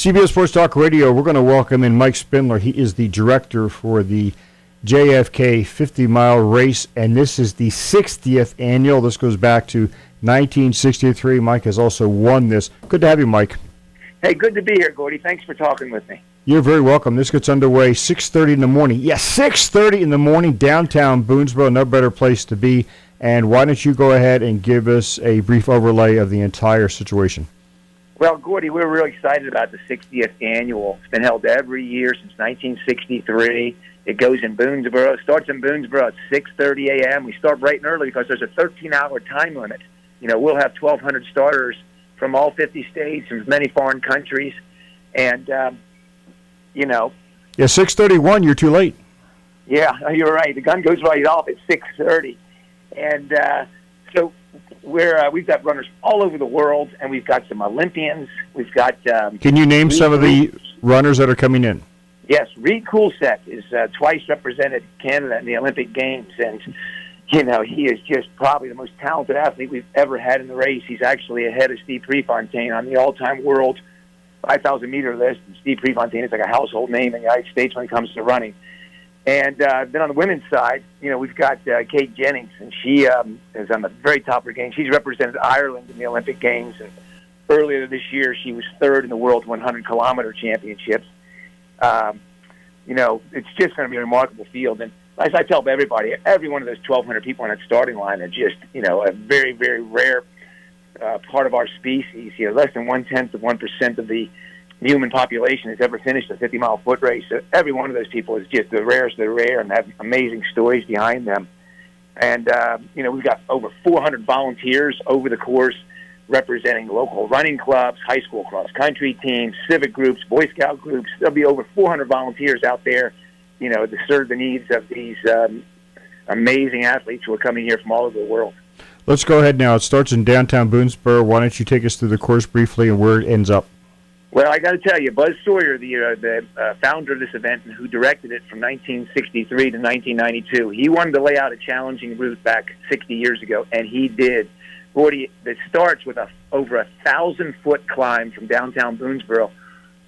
CBS Sports Talk Radio, we're going to welcome in Mike Spinnler. He is the director for the JFK 50-mile race, and this is the 60th annual. This goes back to 1963. Mike has also won this. Good to have you, Mike. Hey, good to be here, Gordy. Thanks for talking with me. You're very welcome. This gets underway 6:30 in the morning. Yes, 6:30 in the morning, downtown Boonesboro. No better place to be. And why don't you go ahead and give us a brief overlay of the entire situation? Well, Gordy, we're really excited about the 60th annual. It's been held every year since 1963. It goes in Boonesboro. It starts in Boonesboro at 6:30 a.m. We start bright and early because there's a 13-hour time limit. You know, we'll have 1,200 starters from all 50 states and many foreign countries. And, you know. Yeah, 6:31, you're too late. Yeah, you're right. The gun goes right off at 6:30. And so we've got runners all over the world, and we've got some Olympians. We've got. Can you name some of the runners that are coming in? Yes, Reed Coolseth is twice represented Canada in the Olympic Games, and you know he is just probably the most talented athlete we've ever had in the race. He's actually ahead of Steve Prefontaine on the all-time world 5,000-meter list. And Steve Prefontaine is like a household name in the United States when it comes to running. And then on the women's side, you know, we've got Kate Jennings, and she is on the very top of her game. She's represented Ireland in the Olympic Games, and earlier this year she was third in the World 100-kilometer championships. You know, it's just going to be a remarkable field. And as I tell everybody, every one of those 1,200 people on that starting line are just, you know, a very, very rare part of our species. You know, less than 0.1% of the human population has ever finished a 50-mile foot race. So every one of those people is just the rarest of the rare and have amazing stories behind them. And, you know, we've got over 400 volunteers over the course representing local running clubs, high school cross-country teams, civic groups, Boy Scout groups. There'll be over 400 volunteers out there, you know, to serve the needs of these amazing athletes who are coming here from all over the world. Let's go ahead now. It starts in downtown Boonesboro. Why don't you take us through the course briefly and where it ends up? Well, I got to tell you, Buzz Sawyer, the founder of this event and who directed it from 1963 to 1992, he wanted to lay out a challenging route back 60 years ago, and he did. Gordy, it starts with over 1,000-foot climb from downtown Boonesboro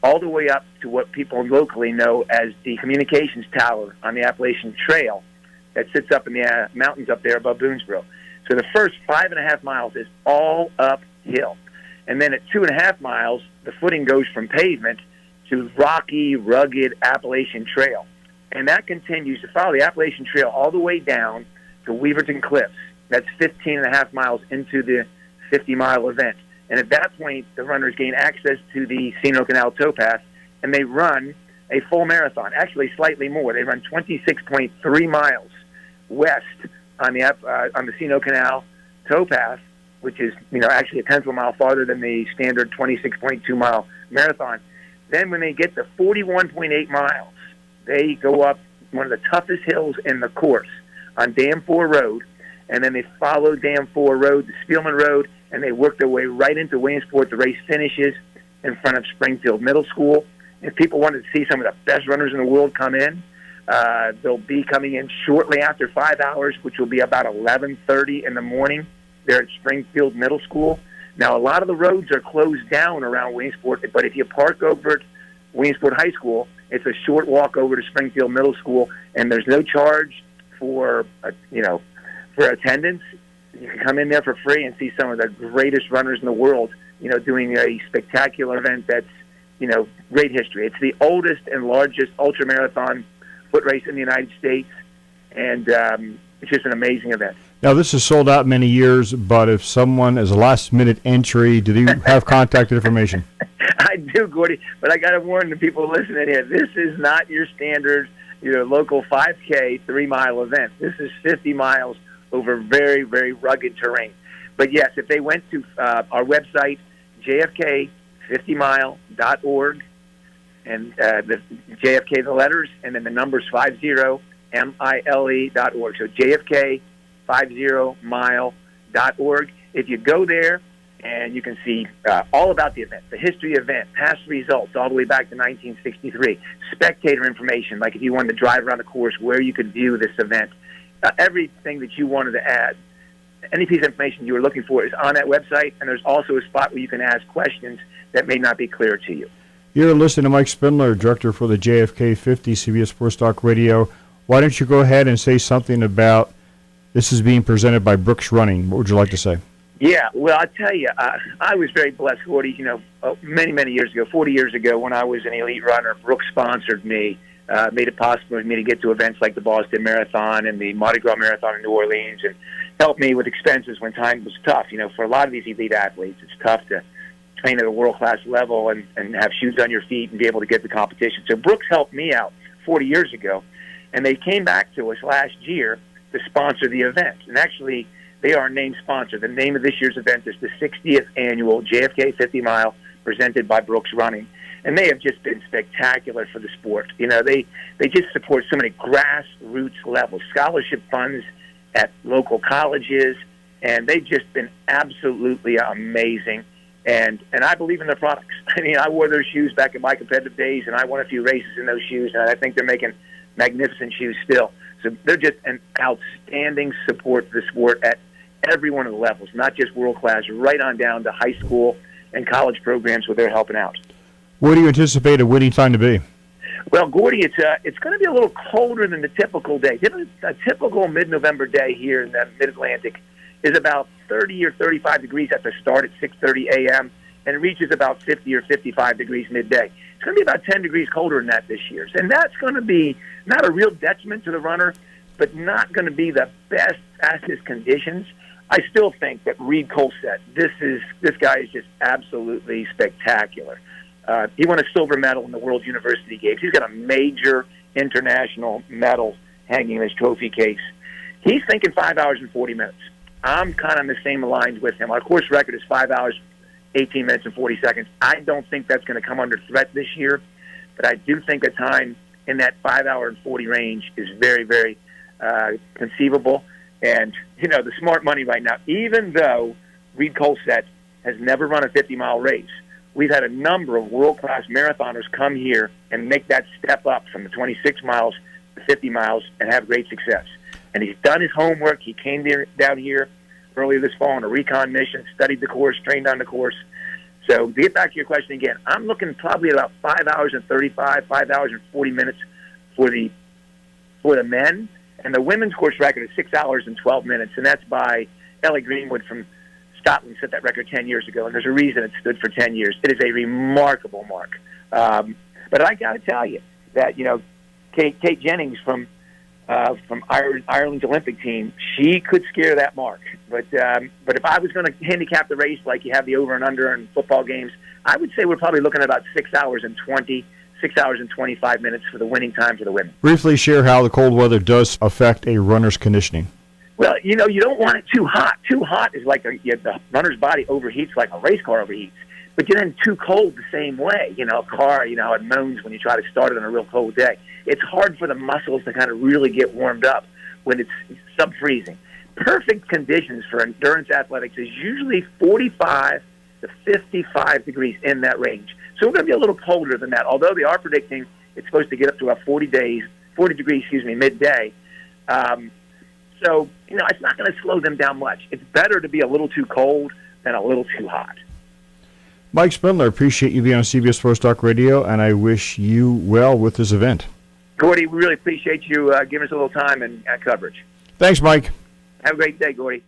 all the way up to what people locally know as the communications tower on the Appalachian Trail that sits up in the mountains up there above Boonesboro. So the first 5.5 miles is all uphill. And then at 2.5 miles, the footing goes from pavement to rocky, rugged Appalachian Trail. And that continues to follow the Appalachian Trail all the way down to Weaverton Cliffs. That's 15.5 miles into the 50-mile event. And at that point, the runners gain access to the Sino Canal towpath, and they run a full marathon, actually slightly more. They run 26.3 miles west on the Sino Canal towpath, which is, you know, actually a tenth of a mile farther than the standard 26.2-mile marathon. Then when they get to 41.8 miles, they go up one of the toughest hills in the course on Dam 4 Road, and then they follow Dam 4 Road to Spielman Road, and they work their way right into Williamsport. The race finishes in front of Springfield Middle School. If people wanted to see some of the best runners in the world come in, they'll be coming in shortly after 5 hours, which will be about 11:30 in the morning. They're at Springfield Middle School. Now, a lot of the roads are closed down around Williamsport, but if you park over at Williamsport High School, it's a short walk over to Springfield Middle School, and there's no charge for, for attendance. You can come in there for free and see some of the greatest runners in the world, you know, doing a spectacular event that's, you know, great history. It's the oldest and largest ultramarathon foot race in the United States, and it's just an amazing event. Now, this is sold out many years, but if someone is a last-minute entry, do you have contact information? I do, Gordy, but I got to warn the people listening here, this is not your standard, local 5K 3-mile event. This is 50 miles over very, very rugged terrain. But, yes, if they went to our website, jfk50mile.org, and the JFK, the letters, and then the numbers 50mile.org. So JFK50mile.org. If you go there, and you can see all about the event, the history of the event, past results all the way back to 1963, spectator information, like if you wanted to drive around the course, where you could view this event, everything that you wanted to add, any piece of information you were looking for is on that website, and there's also a spot where you can ask questions that may not be clear to you. You're listening to Mike Spinnler, director for the JFK 50 CBS Sports Talk Radio. Why don't you go ahead and say something about this is being presented by Brooks Running? What would you like to say? Yeah, well, I tell you, I was very blessed, Gordy. Many, many years ago, 40 years ago, when I was an elite runner, Brooks sponsored me, made it possible for me to get to events like the Boston Marathon and the Mardi Gras Marathon in New Orleans, and helped me with expenses when time was tough. For a lot of these elite athletes, it's tough to train at a world-class level and have shoes on your feet and be able to get the competition. So Brooks helped me out 40 years ago, and they came back to us last year to sponsor the event. And actually, they are a named sponsor. The name of this year's event is the 60th Annual JFK 50 Mile presented by Brooks Running. And they have just been spectacular for the sport. They just support so many grassroots levels, scholarship funds at local colleges, and they've just been absolutely amazing. And I believe in their products. I wore their shoes back in my competitive days, and I won a few races in those shoes, and I think they're making magnificent shoes still. So they're just an outstanding support for the sport at every one of the levels, not just world-class, right on down to high school and college programs where they're helping out. What do you anticipate a winning time to be? Well, Gordy, it's going to be a little colder than the typical day. A typical mid-November day here in the Mid-Atlantic is about 30 or 35 degrees at the start at 6:30 a.m., and it reaches about 50 or 55 degrees midday. It's going to be about 10 degrees colder than that this year. And that's going to be not a real detriment to the runner, but not going to be the best, fastest conditions. I still think that Reed Colset, this guy is just absolutely spectacular. He won a silver medal in the World University Games. He's got a major international medal hanging in his trophy case. He's thinking 5 hours and 40 minutes. I'm kind of on the same lines with him. Our course record is 5 hours, 18 minutes, and 40 seconds. I don't think that's going to come under threat this year, but I do think a time in that 5 hour and 40 range is very, very conceivable. And, the smart money right now, even though Reed Colset has never run a 50-mile race, we've had a number of world-class marathoners come here and make that step up from the 26 miles to 50 miles and have great success. And he's done his homework. He came down here earlier this fall on a recon mission, studied the course, trained on the course. So to get back to your question again, I'm looking probably at about 5 hours and 35, 5 hours and 40 minutes for the men. And the women's course record is 6 hours and 12 minutes, and that's by Ellie Greenwood from Scotland, set that record 10 years ago, and there's a reason it stood for 10 years. It is a remarkable mark. But I got to tell you that, Kate Jennings from Ireland's Olympic team, she could scare that mark. But if I was going to handicap the race like you have the over and under in football games, I would say we're probably looking at about 6 hours and 6 hours and 25 minutes for the winning time for the women. Briefly share how the cold weather does affect a runner's conditioning. Well, you don't want it too hot. Too hot is like the runner's body overheats like a race car overheats. But then too cold the same way. A car, it moans when you try to start it on a real cold day. It's hard for the muscles to kind of really get warmed up when it's sub-freezing. Perfect conditions for endurance athletics is usually 45 to 55 degrees in that range. So we're going to be a little colder than that, although they are predicting it's supposed to get up to about 40 degrees, midday. So, it's not going to slow them down much. It's better to be a little too cold than a little too hot. Mike Spinnler, appreciate you being on CBS Sports Talk Radio, and I wish you well with this event. Gordy, we really appreciate you giving us a little time and coverage. Thanks, Mike. Have a great day, Gordy.